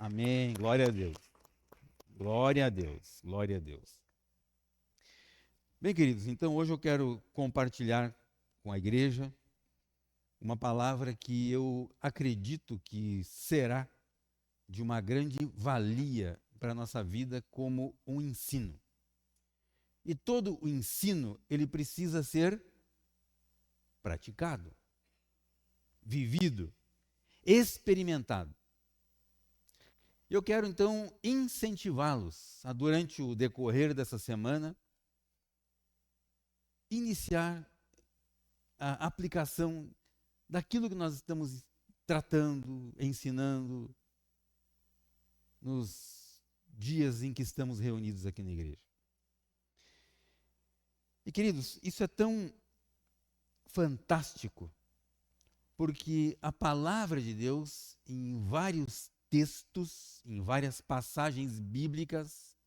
Amém. Glória a Deus. Glória a Deus. Glória a Deus. Bem, queridos, então hoje eu quero compartilhar com a igreja uma palavra que eu acredito que será de uma grande valia para a nossa vida como um ensino. E todo o ensino, ele precisa ser praticado, vivido, experimentado. Eu quero então incentivá-los a, durante o decorrer dessa semana, iniciar a aplicação daquilo que nós estamos tratando, ensinando nos dias em que estamos reunidos aqui na igreja. E queridos, isso é tão fantástico, porque a palavra de Deus, em vários textos, em várias passagens bíblicas,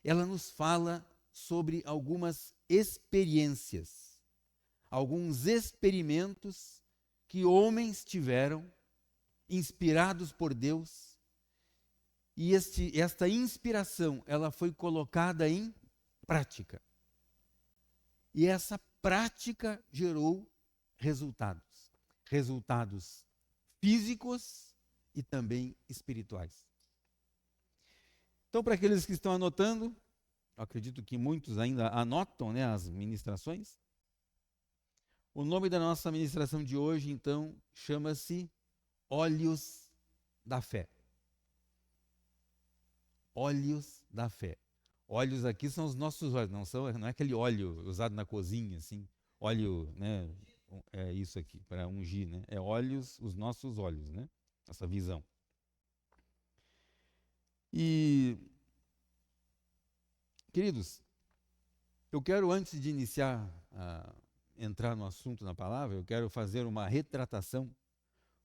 ela nos fala sobre algumas experiências, alguns experimentos que homens tiveram, inspirados por Deus, e esta inspiração, ela foi colocada em prática. E essa prática gerou resultados físicos e também espirituais. Então, para aqueles que estão anotando, acredito que muitos ainda anotam, né, as ministrações. O nome da nossa ministração de hoje, então, chama-se Olhos da Fé. Olhos da Fé. Olhos aqui são os nossos olhos, não é aquele óleo usado na cozinha, assim, óleo, né, é isso aqui, para ungir, né? É olhos, os nossos olhos, né? Essa visão. E, queridos, eu quero, antes de iniciar entrar no assunto na palavra, eu quero fazer uma retratação,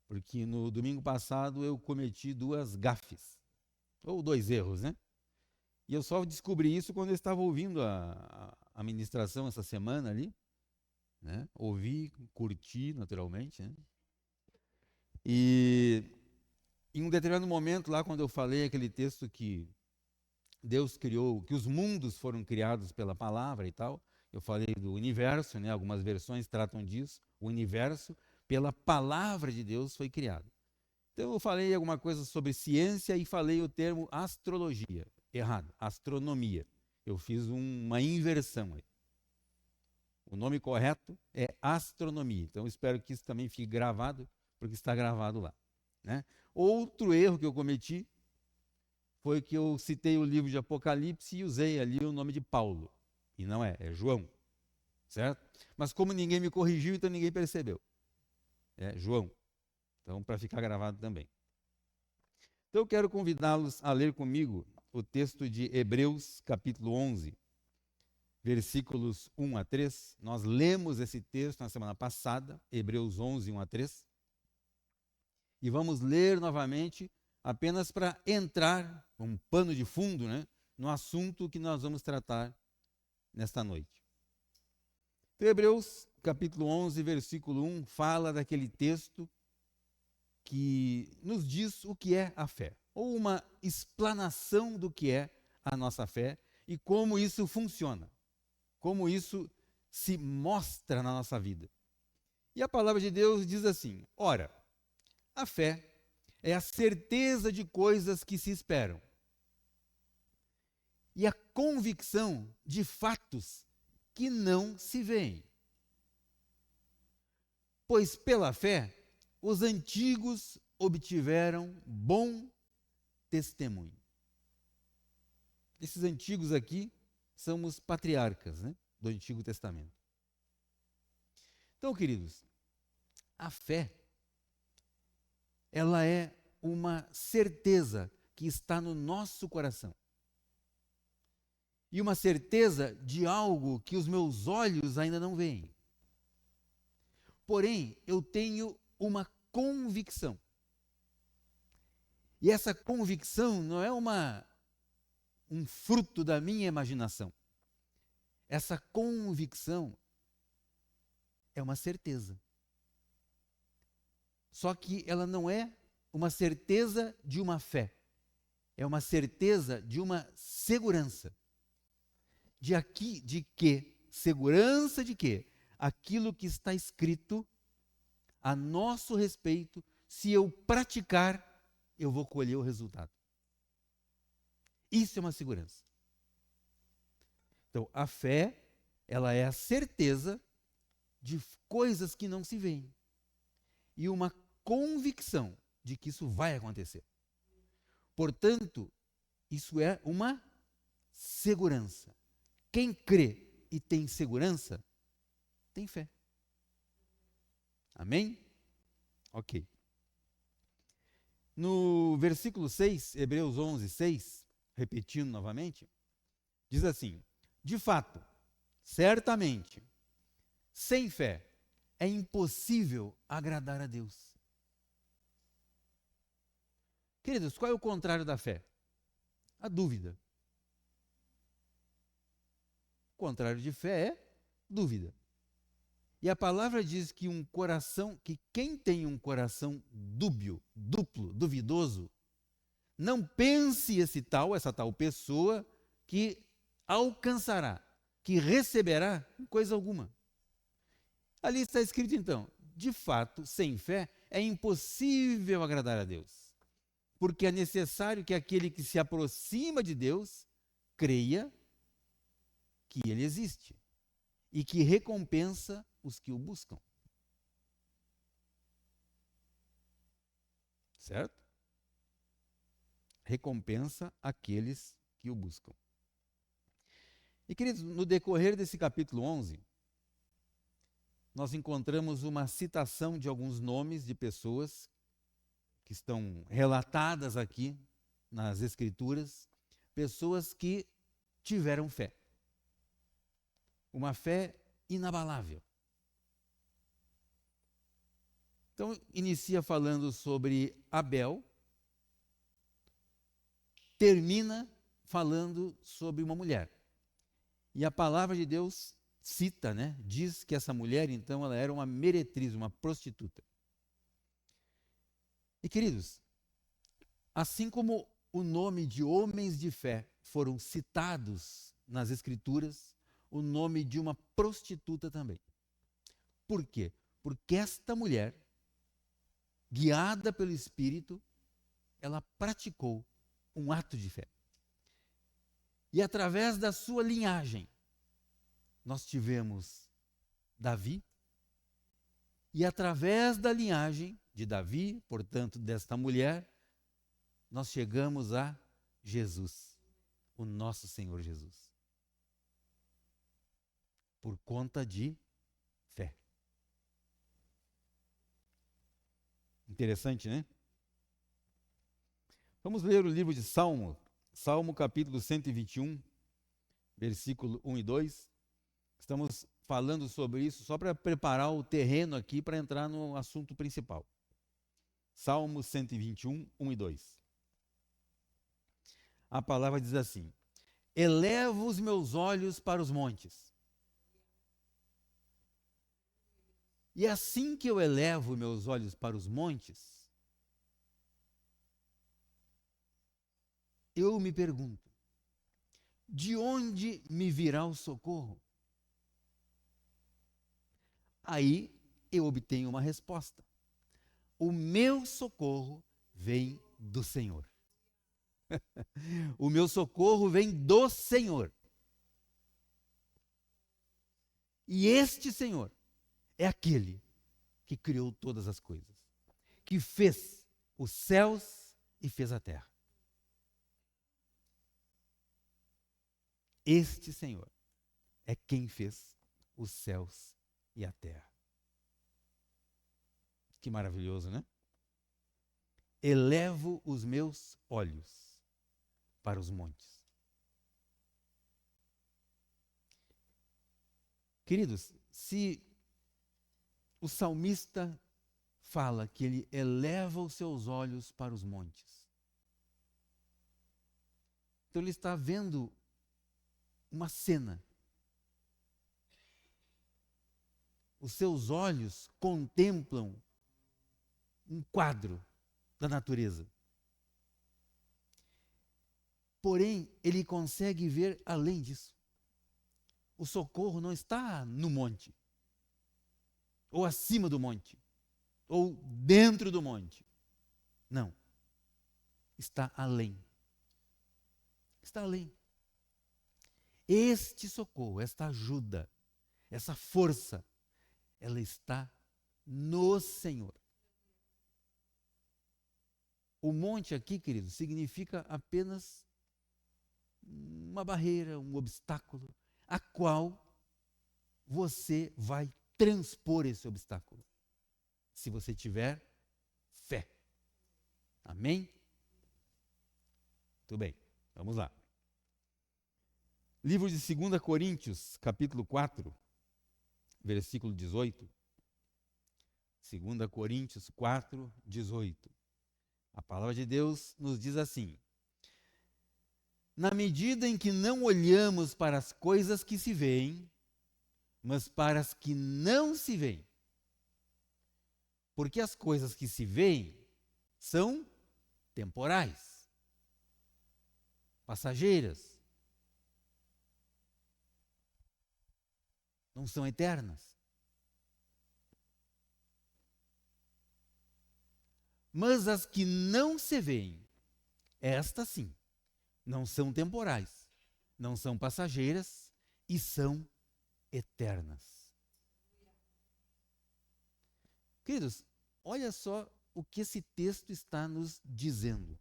porque no domingo passado eu cometi 2 gafes, ou 2 erros, né? E eu só descobri isso quando eu estava ouvindo a ministração essa semana ali, né? Ouvi, curti naturalmente, né? E em um determinado momento lá, quando eu falei aquele texto que Deus criou, que os mundos foram criados pela palavra e tal, eu falei do universo, né? Algumas versões tratam disso, o universo pela palavra de Deus foi criado. Então eu falei alguma coisa sobre ciência e falei o termo astrologia. Errado, astronomia. Eu fiz uma inversão aí. O nome correto é astronomia. Então eu espero que isso também fique gravado, porque está gravado lá, né? Outro erro que eu cometi foi que eu citei o livro de Apocalipse e usei ali o nome de Paulo. E não é João, certo? Mas como ninguém me corrigiu, então ninguém percebeu. É João. Então, para ficar gravado também. Então eu quero convidá-los a ler comigo o texto de Hebreus, capítulo 11, versículos 1 a 3. Nós lemos esse texto na semana passada, Hebreus 11, 1 a 3. E vamos ler novamente, apenas para entrar, um pano de fundo, né, no assunto que nós vamos tratar nesta noite. Então, Hebreus, capítulo 11, versículo 1, fala daquele texto que nos diz o que é a fé, ou uma explanação do que é a nossa fé e como isso funciona, como isso se mostra na nossa vida. E a palavra de Deus diz assim: ora, a fé é a certeza de coisas que se esperam e a convicção de fatos que não se veem. Pois pela fé os antigos obtiveram bom testemunho. Esses antigos aqui são os patriarcas, né, do Antigo Testamento. Então, queridos, a fé, ela é uma certeza que está no nosso coração. E uma certeza de algo que os meus olhos ainda não veem. Porém, eu tenho uma convicção. E essa convicção não é um fruto da minha imaginação. Essa convicção é uma certeza. Só que ela não é uma certeza de uma fé. é uma certeza de uma segurança. De quê? Segurança de quê? Aquilo que está escrito a nosso respeito, se eu praticar, eu vou colher o resultado. Isso é uma segurança. Então, a fé, ela é a certeza de coisas que não se veem. E uma convicção de que isso vai acontecer. Portanto, isso é uma segurança. Quem crê e tem segurança, tem fé. Amém? Ok. No versículo 6, Hebreus 11, 6, repetindo novamente, diz assim: de fato, certamente, sem fé, é impossível agradar a Deus. Queridos, qual é o contrário da fé? A dúvida. O contrário de fé é dúvida. E a palavra diz que que quem tem um coração dúbio, duplo, duvidoso, não pense essa tal pessoa que alcançará, que receberá coisa alguma. Ali está escrito então, de fato, sem fé é impossível agradar a Deus, porque é necessário que aquele que se aproxima de Deus creia que Ele existe e que recompensa os que o buscam. Certo? Recompensa aqueles que o buscam. E, queridos, no decorrer desse capítulo 11, nós encontramos uma citação de alguns nomes de pessoas que estão relatadas aqui nas Escrituras, pessoas que tiveram fé. Uma fé inabalável. Então, inicia falando sobre Abel, termina falando sobre uma mulher. E a palavra de Deus cita, diz que essa mulher, então, ela era uma meretriz, uma prostituta. E, queridos, assim como o nome de homens de fé foram citados nas Escrituras, o nome de uma prostituta também. Por quê? Porque esta mulher, guiada pelo Espírito, ela praticou um ato de fé. E através da sua linhagem, nós tivemos Davi, e através da linhagem de Davi, portanto, desta mulher, nós chegamos a Jesus, o nosso Senhor Jesus. Por conta de fé. Interessante, né? Vamos ler o livro de Salmo, Salmo capítulo 121, versículo 1 e 2. Estamos falando sobre isso só para preparar o terreno aqui para entrar no assunto principal. Salmo 121, 1 e 2. A palavra diz assim: elevo os meus olhos para os montes. E assim que eu elevo meus olhos para os montes, eu me pergunto, de onde me virá o socorro? Aí eu obtenho uma resposta. O meu socorro vem do Senhor. O meu socorro vem do Senhor. E este Senhor é aquele que criou todas as coisas, que fez os céus e fez a terra. Este Senhor é quem fez os céus e a terra. Que maravilhoso, né? Elevo os meus olhos para os montes. Queridos, se o salmista fala que ele eleva os seus olhos para os montes, então ele está vendo uma cena. Os seus olhos contemplam um quadro da natureza. Porém, ele consegue ver além disso. O socorro não está no monte, ou acima do monte, ou dentro do monte. Não. Está além. Está além. Este socorro, esta ajuda, essa força, ela está no Senhor. O monte aqui, querido, significa apenas uma barreira, um obstáculo, a qual você vai transpor esse obstáculo, se você tiver fé. Amém? Muito bem, vamos lá. Livro de 2 Coríntios, capítulo 4, versículo 18. 2 Coríntios 4, 18. A palavra de Deus nos diz assim: na medida em que não olhamos para as coisas que se veem, mas para as que não se veem. Porque as coisas que se veem são temporais, passageiras, não são eternas. Mas as que não se veem, estas sim, não são temporais, não são passageiras e são eternas. Queridos, olha só o que esse texto está nos dizendo,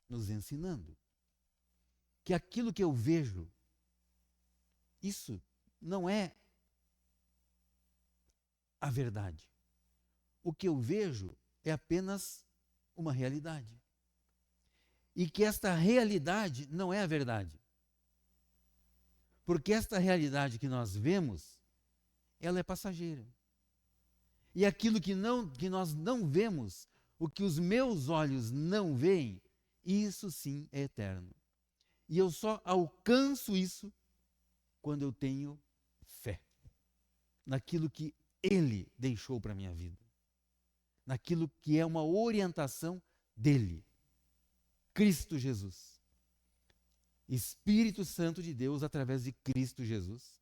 nos ensinando. Que aquilo que eu vejo, isso não é a verdade. O que eu vejo é apenas uma realidade. E que esta realidade não é a verdade. Porque esta realidade que nós vemos, ela é passageira. E aquilo que nós não vemos, o que os meus olhos não veem, isso sim é eterno. E eu só alcanço isso quando eu tenho fé naquilo que Ele deixou para a minha vida, naquilo que é uma orientação dEle, Cristo Jesus. Espírito Santo de Deus, através de Cristo Jesus,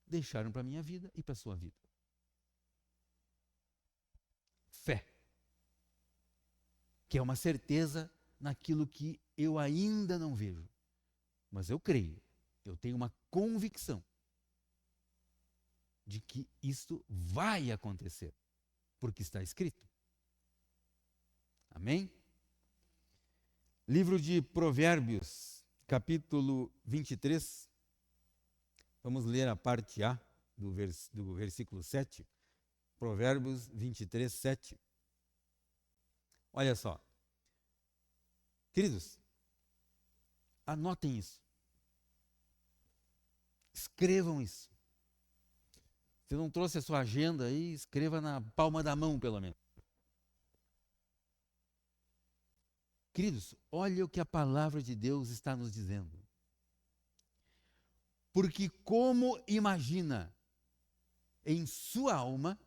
deixaram para a minha vida e para a sua vida. Fé, que é uma certeza naquilo que eu ainda não vejo, mas eu creio, eu tenho uma convicção de que isto vai acontecer, porque está escrito. Amém? Livro de Provérbios, capítulo 23. Vamos ler a parte A do versículo 7. Provérbios 23, 7. Olha só. Queridos, anotem isso. Escrevam isso. Se não trouxe a sua agenda aí, escreva na palma da mão, pelo menos. Queridos, olha o que a palavra de Deus está nos dizendo. Porque como imagina em sua alma,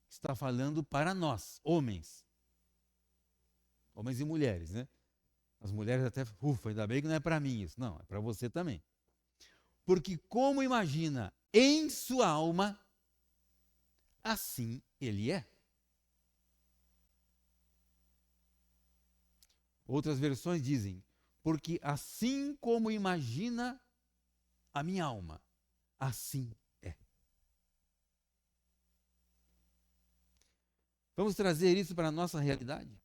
está falando para nós, homens e mulheres, né? As mulheres até, ainda bem que não é para mim isso. Não, é para você também. Porque como imagina em sua alma, assim ele é. Outras versões dizem, porque assim como imagina a minha alma, assim é. Vamos trazer isso para a nossa realidade?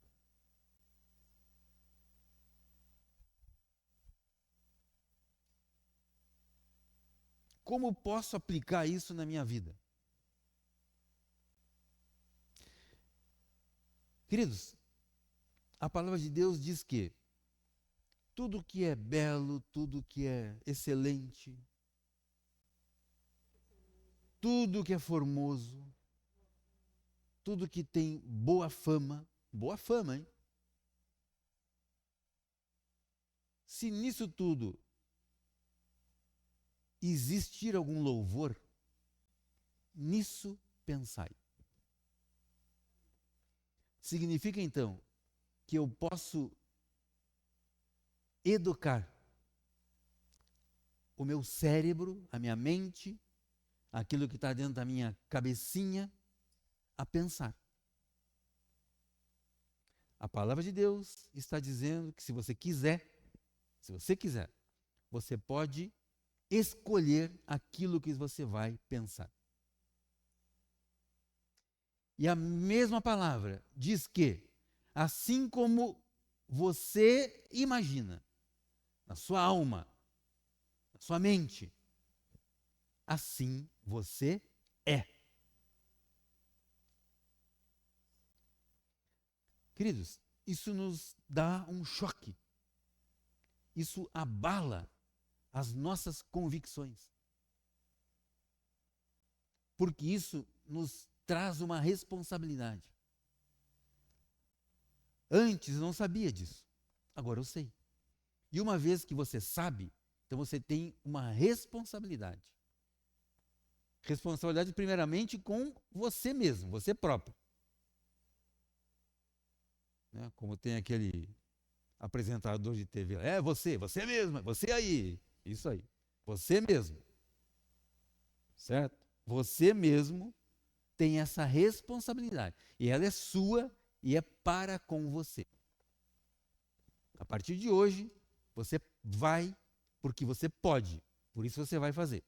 Como posso aplicar isso na minha vida? Queridos, a palavra de Deus diz que tudo que é belo, tudo que é excelente, tudo que é formoso, tudo que tem boa fama, hein? Se nisso tudo existir algum louvor, nisso pensai. Significa então que eu posso educar o meu cérebro, a minha mente, aquilo que está dentro da minha cabecinha, a pensar. A palavra de Deus está dizendo que se você quiser, você pode escolher aquilo que você vai pensar. E a mesma palavra diz que, assim como você imagina, na sua alma, na sua mente, assim você é. Queridos, isso nos dá um choque. Isso abala as nossas convicções. Porque isso nos traz uma responsabilidade. Antes eu não sabia disso. Agora eu sei. E uma vez que você sabe, então você tem uma responsabilidade. Responsabilidade primeiramente com você mesmo, você próprio. Né? Como tem aquele apresentador de TV, você mesmo, você aí. Isso aí. Você mesmo. Certo? Você mesmo tem essa responsabilidade. E ela é sua e é para com você. A partir de hoje, você vai porque você pode. Por isso você vai fazer.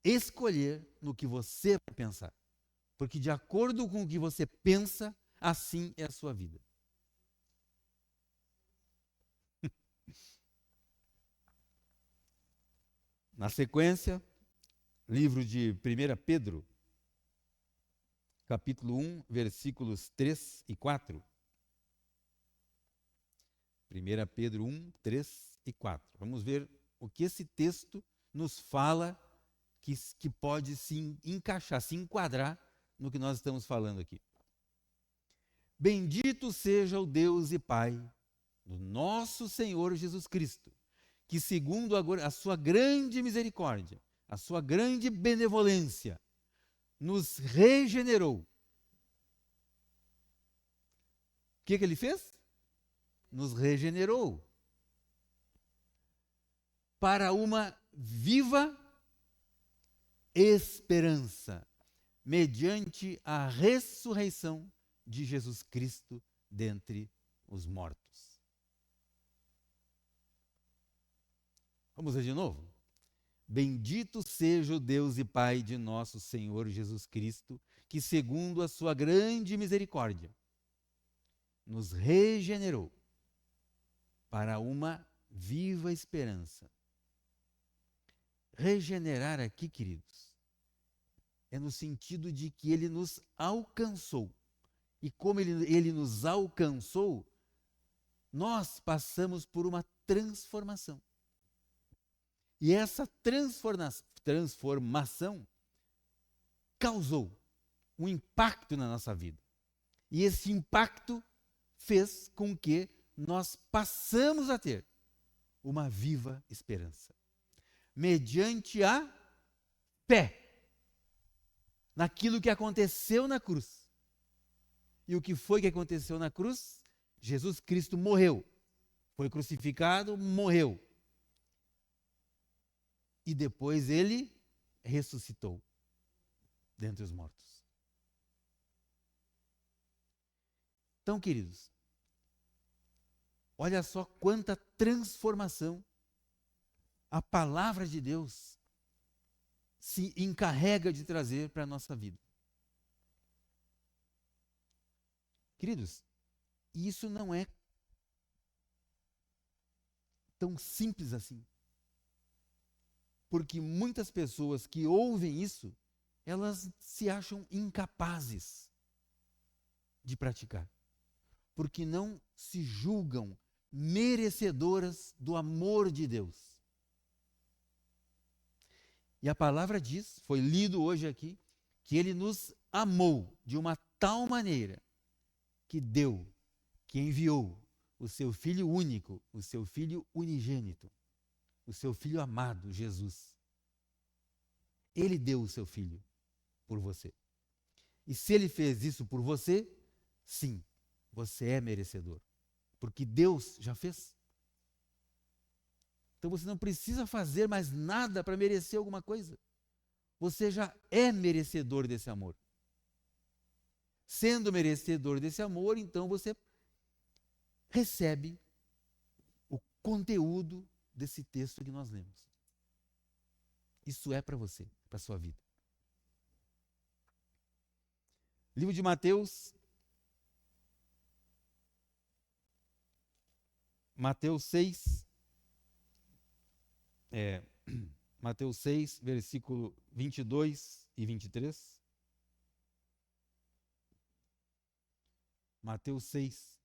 Escolher no que você vai pensar. Porque de acordo com o que você pensa, assim é a sua vida. Na sequência, livro de 1 Pedro, capítulo 1, versículos 3 e 4. 1 Pedro 1, 3 e 4. Vamos ver o que esse texto nos fala que pode se encaixar, se enquadrar no que nós estamos falando aqui. Bendito seja o Deus e Pai do nosso Senhor Jesus Cristo, que segundo a sua grande misericórdia, a sua grande benevolência, nos regenerou. O que ele fez? Nos regenerou para uma viva esperança, mediante a ressurreição de Jesus Cristo dentre os mortos. Vamos ver de novo? Bendito seja o Deus e Pai de nosso Senhor Jesus Cristo, que segundo a sua grande misericórdia, nos regenerou para uma viva esperança. Regenerar aqui, queridos, é no sentido de que ele nos alcançou. E como ele nos alcançou, nós passamos por uma transformação. E essa transformação causou um impacto na nossa vida. E esse impacto fez com que nós passamos a ter uma viva esperança. Mediante a fé naquilo que aconteceu na cruz. E o que foi que aconteceu na cruz? Jesus Cristo morreu, foi crucificado, morreu. E depois ele ressuscitou dentre os mortos. Então, queridos, olha só quanta transformação a palavra de Deus se encarrega de trazer para a nossa vida. Queridos, isso não é tão simples assim. Porque muitas pessoas que ouvem isso, elas se acham incapazes de praticar. Porque não se julgam merecedoras do amor de Deus. E a palavra diz, foi lido hoje aqui, que ele nos amou de uma tal maneira que deu, que enviou o seu Filho único, o seu Filho unigênito, o seu Filho amado, Jesus. Ele deu o seu Filho por você. E se ele fez isso por você, sim, você é merecedor. porque Deus já fez. Então você não precisa fazer mais nada para merecer alguma coisa. Você já é merecedor desse amor. Sendo merecedor desse amor, então você recebe o conteúdo desse texto que nós lemos. Isso é para você, para a sua vida. Livro de Mateus, Mateus 6, Mateus 6, versículo 22 e 23. Mateus 6,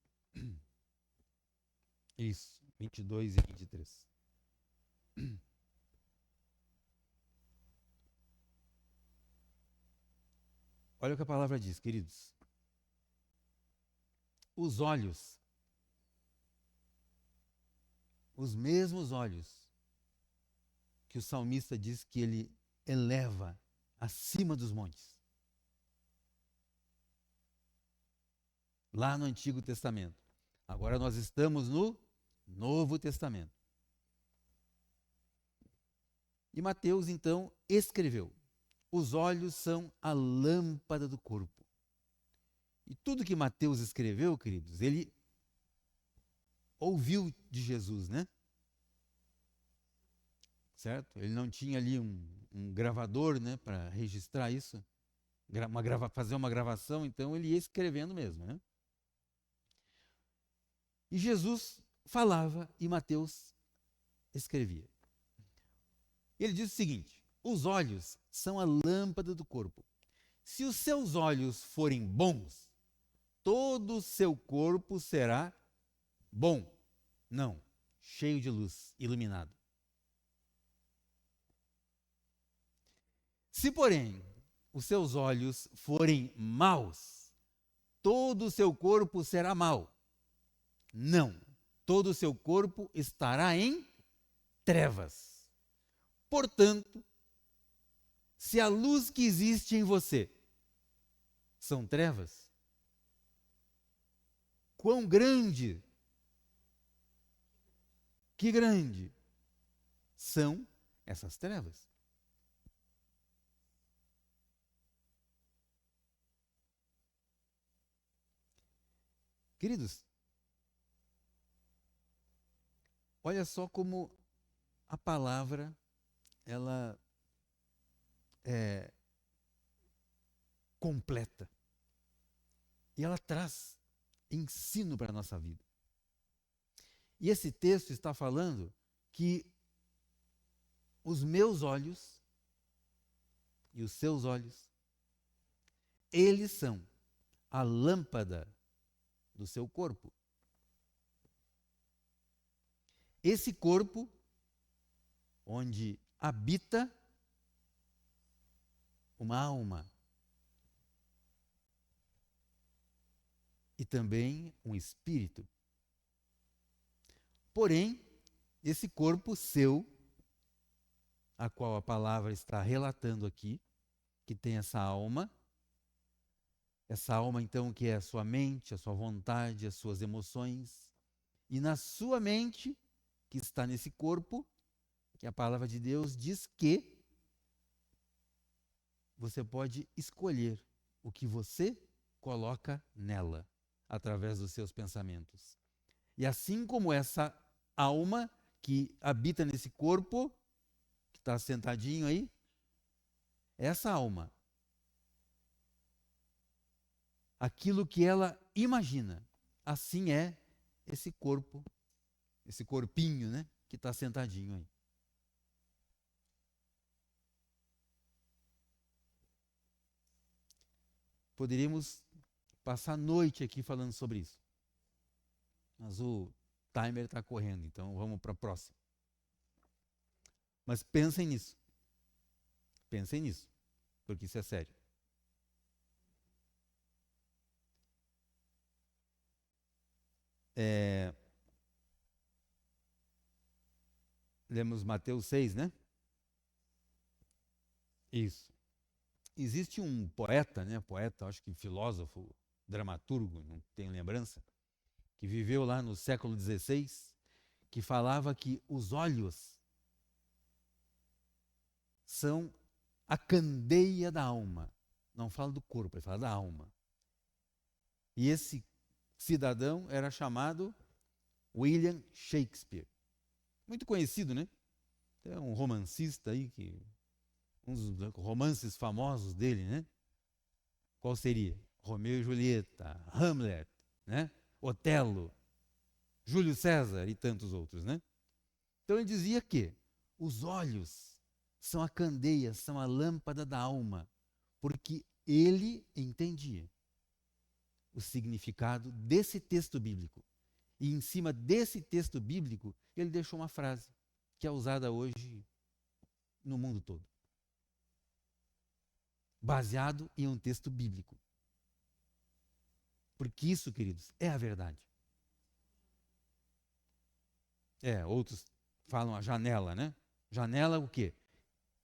isso, 22 e 23. Olha o que a palavra diz, queridos. Os olhos, os mesmos olhos que o salmista diz que ele eleva acima dos montes. Lá no Antigo Testamento. Agora nós estamos no Novo Testamento. E Mateus, então, escreveu: os olhos são a lâmpada do corpo. E tudo que Mateus escreveu, queridos, ele ouviu de Jesus, né? Certo? Ele não tinha ali um gravador, né, para registrar isso, fazer uma gravação, então ele ia escrevendo mesmo, né? E Jesus falava e Mateus escrevia. Ele diz o seguinte: os olhos são a lâmpada do corpo. Se os seus olhos forem bons, todo o seu corpo será bom. Não, cheio de luz, iluminado. Se, porém, os seus olhos forem maus, todo o seu corpo será mau. Não, todo o seu corpo estará em trevas. Portanto, se a luz que existe em você são trevas, quão grande, que grande são essas trevas? Queridos, olha só como a palavra, ela é completa. E ela traz ensino para a nossa vida. E esse texto está falando que os meus olhos e os seus olhos, eles são a lâmpada do seu corpo. Esse corpo, onde habita uma alma e também um espírito. Porém, esse corpo seu, a qual a palavra está relatando aqui, que tem essa alma então que é a sua mente, a sua vontade, as suas emoções, e na sua mente, que está nesse corpo, que a palavra de Deus diz que você pode escolher o que você coloca nela, através dos seus pensamentos. E assim como essa alma que habita nesse corpo, que está sentadinho aí, essa alma, aquilo que ela imagina, assim é esse corpo, esse corpinho, né, que está sentadinho aí. Poderíamos passar a noite aqui falando sobre isso. Mas o timer está correndo, então vamos para a próxima. Mas pensem nisso. Pensem nisso, porque isso é sério. Lemos Mateus 6, né? Isso. Existe um poeta, né? Poeta, acho que filósofo, dramaturgo, não tenho lembrança, que viveu lá no século XVI, que falava que os olhos são a candeia da alma. Não fala do corpo, ele fala da alma. E esse cidadão era chamado William Shakespeare. Muito conhecido, né? É um romancista aí, um dos romances famosos dele, né? Qual seria? Romeu e Julieta, Hamlet, né? Otelo, Júlio César e tantos outros, né? Então ele dizia que os olhos são a candeia, são a lâmpada da alma, porque ele entendia o significado desse texto bíblico. E em cima desse texto bíblico, ele deixou uma frase que é usada hoje no mundo todo. Baseado em um texto bíblico. Porque isso, queridos, é a verdade. Outros falam a janela, né? Janela o quê?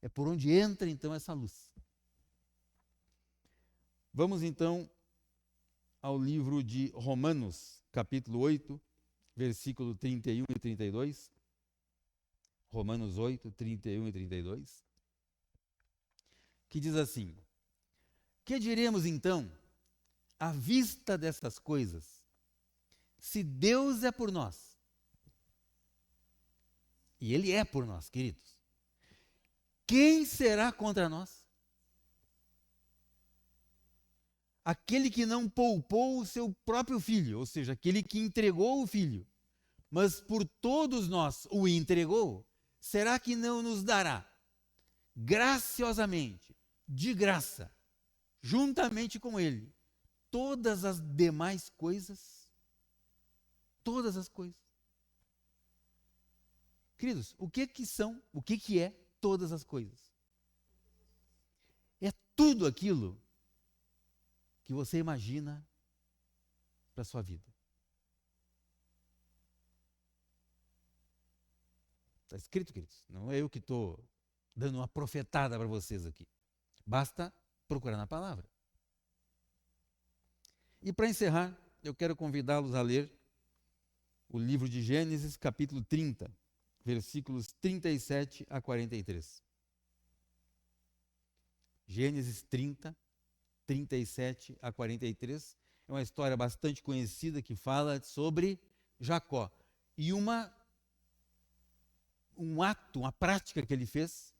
É por onde entra então essa luz. Vamos então ao livro de Romanos, capítulo 8, versículo 31 e 32. Romanos 8, 31 e 32. Que diz assim: que diremos então, à vista destas coisas? Se Deus é por nós, e Ele é por nós, queridos, quem será contra nós? Aquele que não poupou o seu próprio filho, ou seja, aquele que entregou o filho, mas por todos nós o entregou, será que não nos dará graciosamente, de graça, juntamente com ele, todas as demais coisas? Todas as coisas. Queridos, o que é todas as coisas? É tudo aquilo que você imagina para a sua vida. Está escrito, queridos. Não é eu que estou dando uma profetada para vocês aqui. Basta procurar na palavra. E para encerrar, eu quero convidá-los a ler o livro de Gênesis, capítulo 30, versículos 37 a 43. Gênesis 30, 37 a 43. É uma história bastante conhecida que fala sobre Jacó. E um ato, uma prática que ele fez,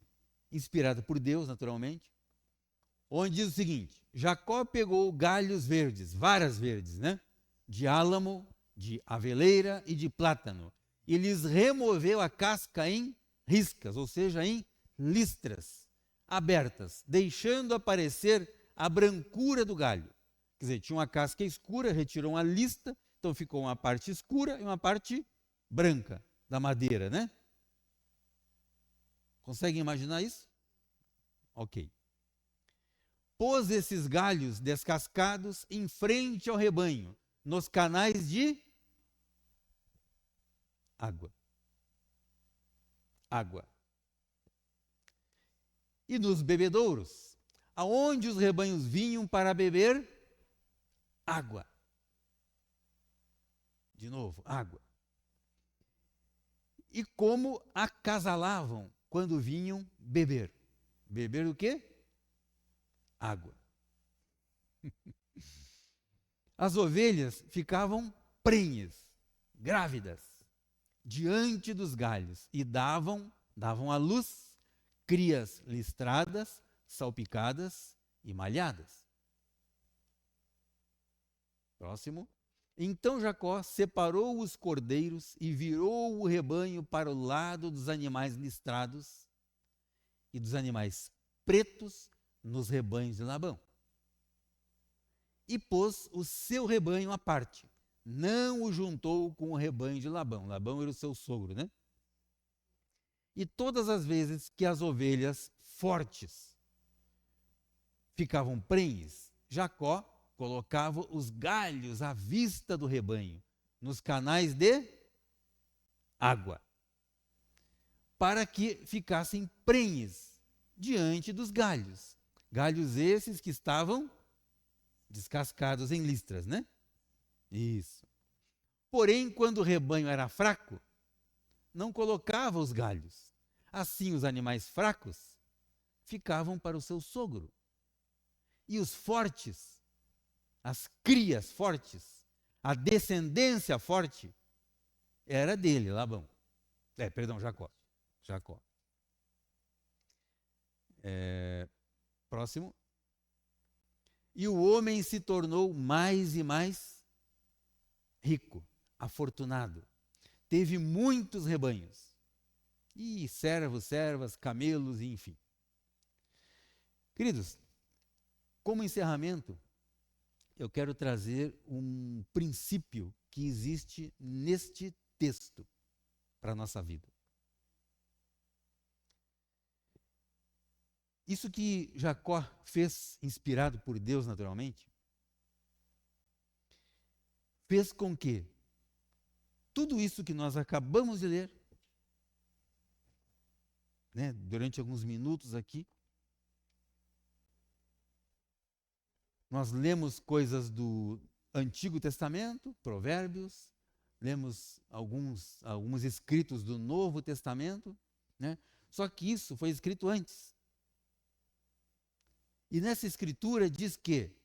inspirada por Deus, naturalmente, onde diz o seguinte: Jacó pegou galhos verdes, varas verdes, né? De álamo, de aveleira e de plátano, e lhes removeu a casca em riscas, ou seja, em listras abertas, deixando aparecer a brancura do galho. Quer dizer, tinha uma casca escura, retirou uma lista, então ficou uma parte escura e uma parte branca da madeira, né? Conseguem imaginar isso? Ok. Pôs esses galhos descascados em frente ao rebanho, nos canais de água. E nos bebedouros, aonde os rebanhos vinham para beber água. De novo, água. E como acasalavam quando vinham beber. Beber o quê? Água. As ovelhas ficavam prenhes, grávidas, diante dos galhos e davam à luz crias listradas, salpicadas e malhadas. Próximo. Então Jacó separou os cordeiros e virou o rebanho para o lado dos animais listrados e dos animais pretos nos rebanhos de Labão. E pôs o seu rebanho à parte. Não o juntou com o rebanho de Labão. Labão era o seu sogro, né? E todas as vezes que as ovelhas fortes ficavam prenhes, Jacó colocava os galhos à vista do rebanho, nos canais de água, para que ficassem prenhes diante dos galhos. Galhos esses que estavam descascados em listras, né? Isso. Porém, quando o rebanho era fraco, não colocava os galhos. Assim, os animais fracos ficavam para o seu sogro. E os fortes, as crias fortes, a descendência forte, era dele, Labão. Jacó. Jacó. Próximo. E o homem se tornou mais e mais rico, afortunado. Teve muitos rebanhos. E servos, servas, camelos, enfim. Queridos, como encerramento, eu quero trazer um princípio que existe neste texto para a nossa vida. Isso que Jacó fez, inspirado por Deus naturalmente, fez com que tudo isso que nós acabamos de ler, né, durante alguns minutos aqui, nós lemos coisas do Antigo Testamento, Provérbios, lemos alguns escritos do Novo Testamento, né? Só que isso foi escrito antes. E nessa escritura diz que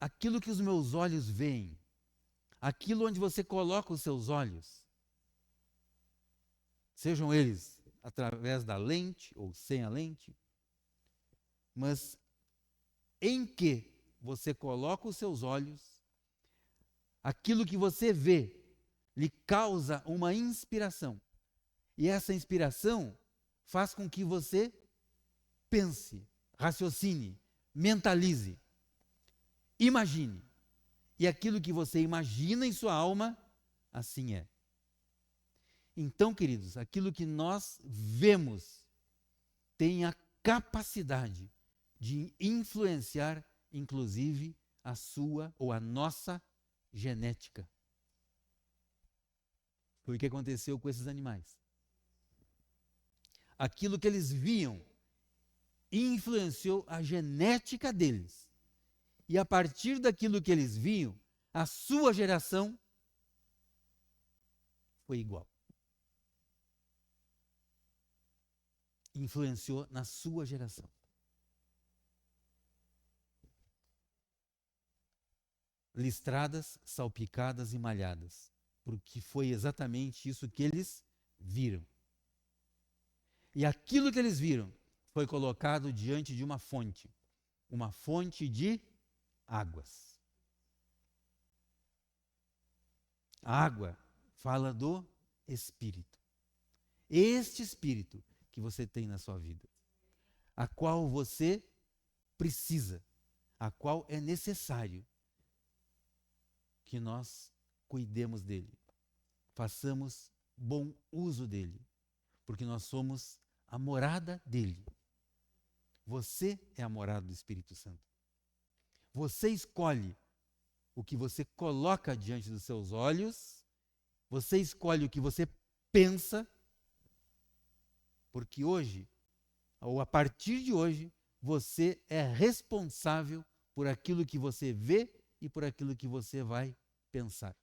aquilo que os meus olhos veem, aquilo onde você coloca os seus olhos, sejam eles através da lente ou sem a lente, mas em que você coloca os seus olhos, aquilo que você vê lhe causa uma inspiração. E essa inspiração faz com que você pense, raciocine, mentalize, imagine. E aquilo que você imagina em sua alma, assim é. Então, queridos, aquilo que nós vemos tem a capacidade de influenciar, inclusive, a sua ou a nossa genética. Foi o que aconteceu com esses animais. Aquilo que eles viam influenciou a genética deles. E a partir daquilo que eles viam, a sua geração foi igual. Influenciou na sua geração. Listradas, salpicadas e malhadas, porque foi exatamente isso que eles viram. E aquilo que eles viram foi colocado diante de uma fonte de águas. A água fala do Espírito. Este Espírito que você tem na sua vida, a qual você precisa, a qual é necessário que nós cuidemos dele, façamos bom uso dele, porque nós somos a morada dele. Você é a morada do Espírito Santo. Você escolhe o que você coloca diante dos seus olhos, você escolhe o que você pensa, porque hoje, ou a partir de hoje, você é responsável por aquilo que você vê e por aquilo que você vai pensar.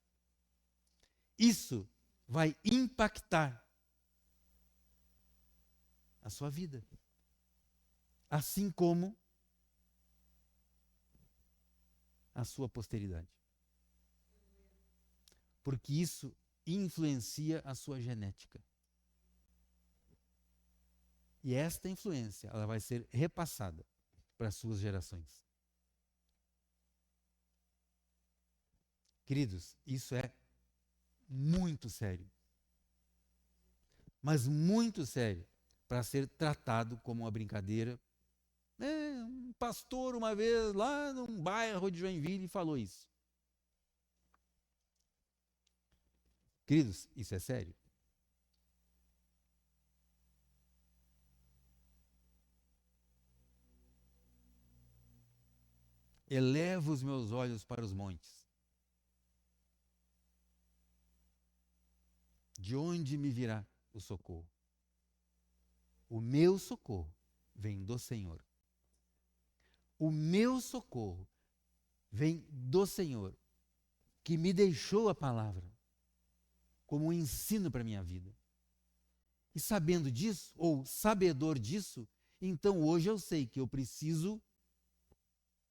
Isso vai impactar a sua vida. Assim como a sua posteridade. Porque isso influencia a sua genética. E esta influência, ela vai ser repassada para as suas gerações. Queridos, isso é muito sério. Mas muito sério para ser tratado como uma brincadeira. Um pastor uma vez lá num bairro de Joinville falou isso. Queridos, isso é sério. Elevo os meus olhos para os montes. De onde me virá o socorro? O meu socorro vem do Senhor. O meu socorro vem do Senhor, que me deixou a palavra como um ensino para a minha vida. E sabendo disso, ou sabedor disso, então hoje eu sei que eu preciso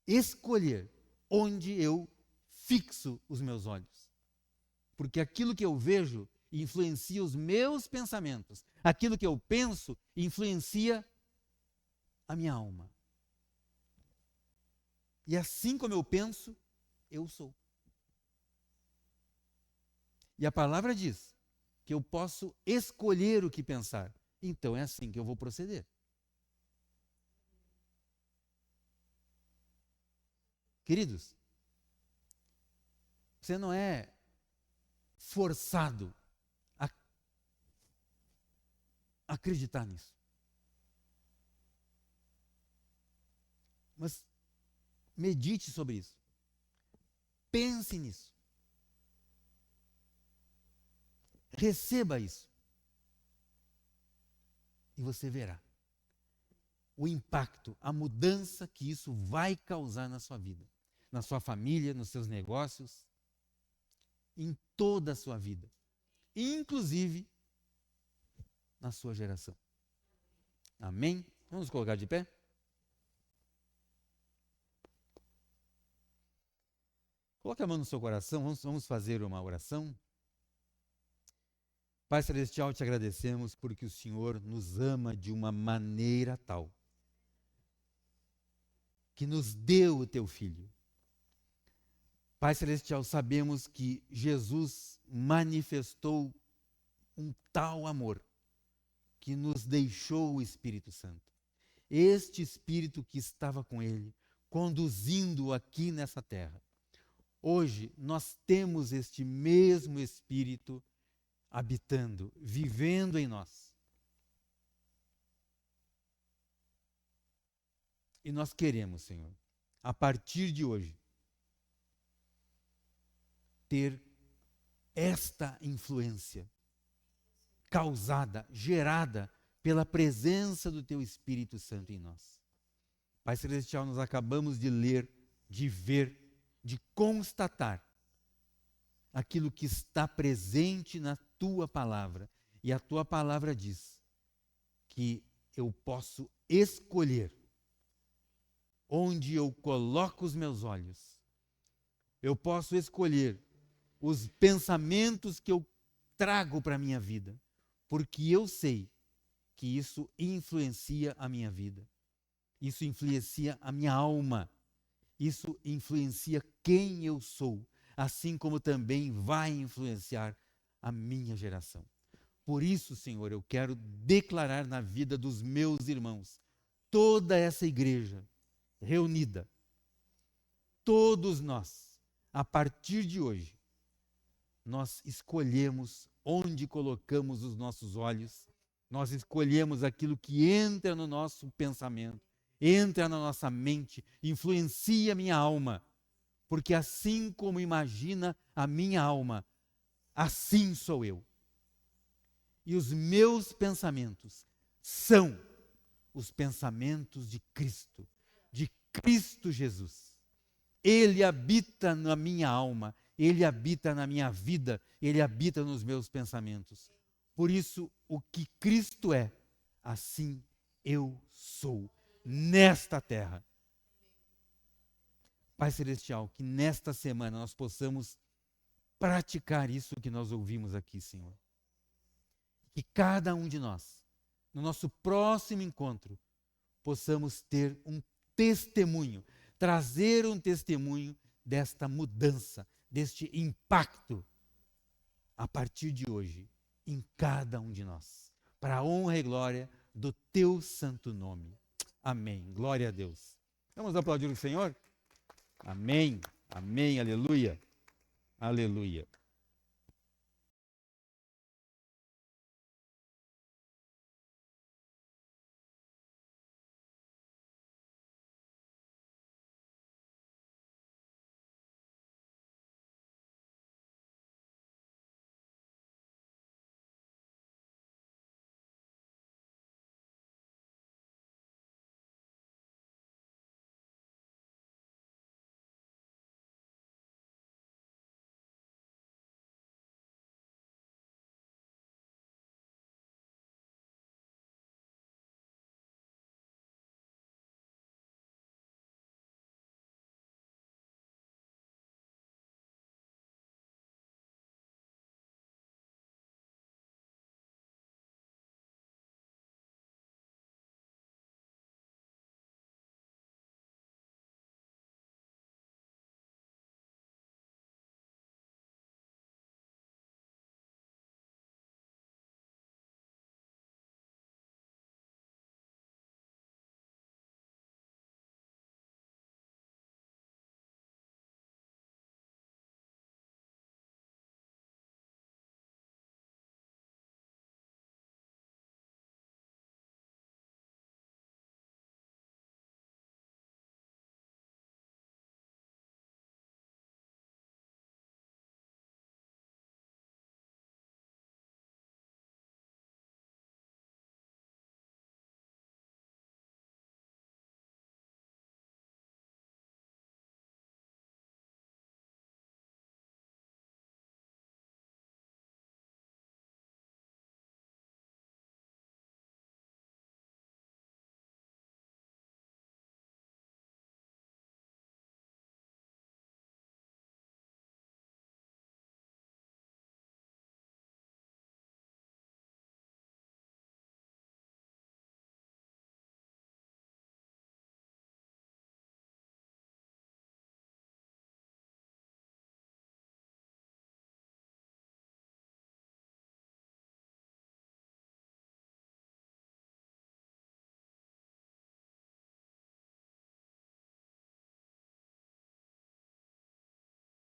escolher onde eu fixo os meus olhos. Porque aquilo que eu vejo influencia os meus pensamentos. Aquilo que eu penso influencia a minha alma. E assim como eu penso, eu sou. E a palavra diz que eu posso escolher o que pensar. Então é assim que eu vou proceder. Queridos, você não é forçado a acreditar nisso. Mas medite sobre isso. Pense nisso. Receba isso. E você verá o impacto, a mudança que isso vai causar na sua vida, na sua família, nos seus negócios, em toda a sua vida, inclusive na sua geração. Amém? Vamos colocar de pé? Coloque a mão no seu coração, vamos fazer uma oração. Pai Celestial, te agradecemos porque o Senhor nos ama de uma maneira tal que nos deu o teu Filho. Pai Celestial, sabemos que Jesus manifestou um tal amor que nos deixou o Espírito Santo. Este Espírito que estava com ele, conduzindo-o aqui nessa terra. Hoje nós temos este mesmo Espírito habitando, vivendo em nós. E nós queremos, Senhor, a partir de hoje, ter esta influência causada, gerada pela presença do Teu Espírito Santo em nós. Pai Celestial, nós acabamos de ler, de ver, de constatar aquilo que está presente na Tua Palavra. E a Tua Palavra diz que eu posso escolher onde eu coloco os meus olhos. Eu posso escolher os pensamentos que eu trago para a minha vida, porque eu sei que isso influencia a minha vida, isso influencia a minha alma, isso influencia quem eu sou, assim como também vai influenciar a minha geração. Por isso, Senhor, eu quero declarar na vida dos meus irmãos, toda essa igreja reunida, todos nós, a partir de hoje, nós escolhemos onde colocamos os nossos olhos, nós escolhemos aquilo que entra no nosso pensamento, entra na nossa mente, influencia a minha alma, porque assim como imagina a minha alma, assim sou eu. E os meus pensamentos são os pensamentos de Cristo Jesus. Ele habita na minha alma, Ele habita na minha vida, Ele habita nos meus pensamentos. Por isso, o que Cristo é, assim eu sou, nesta terra. Pai Celestial, que nesta semana nós possamos praticar isso que nós ouvimos aqui, Senhor. Que cada um de nós, no nosso próximo encontro, possamos ter um testemunho, trazer um testemunho desta mudança, deste impacto, a partir de hoje, em cada um de nós, para a honra e glória do Teu santo nome. Amém. Glória a Deus. Vamos aplaudir o Senhor? Amém. Amém. Aleluia. Aleluia.